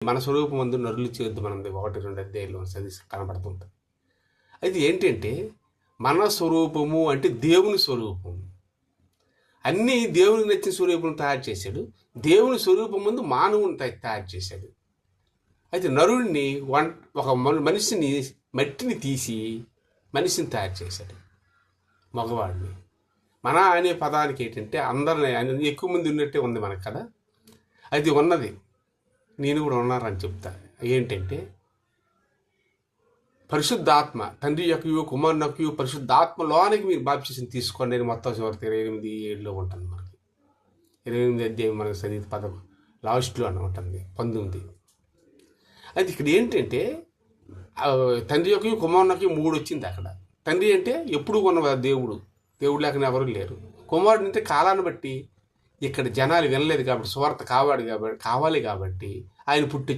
మన స్వరూపం ముందు నరులు చేద్దు మనది 1-2 అధ్యాయులు చదివి కనబడుతుంటుంది. అయితే ఏంటంటే మన స్వరూపము అంటే దేవుని స్వరూపం, అన్నీ దేవునికి నచ్చిన స్వరూపం తయారు చేశాడు. దేవుని స్వరూపం ముందు మానవుని తయారు చేశాడు. అయితే నరుడిని ఒక మనిషిని మట్టిని తీసి మనిషిని తయారు చేశాడు, మగవాడిని. మన అనే పదానికి ఏంటంటే అందరిని ఎక్కువ మంది ఉన్నట్టే ఉంది మనకు కదా. అది ఉన్నది, నేను కూడా ఉన్నారని చెప్తా. ఏంటంటే పరిశుద్ధాత్మ, తండ్రి యొక్కయు కుమారుని యొక్కయు పరిశుద్ధాత్మలోనికి మీరు బాప్తిసం తీసుకోండి అని మొత్తం చివరికి 28:7 ఉంటుంది. మనకి 28 అధ్యాయం మనకి చదివి లాస్ట్లో అని ఉంటుంది 19. అయితే ఇక్కడ ఏంటంటే తండ్రి యొక్కయు కుమారుని యొక్కయు 3 వచ్చింది అక్కడ. తండ్రి అంటే ఎప్పుడు ఉన్న దేవుడు లేకనే ఎవరు లేరు. కుమారుడు అంటే కాలాన్ని బట్టి ఇక్కడ జనాలు వినలేదు కాబట్టి, సువార్త కావాలి కాబట్టి ఆయన పుట్టి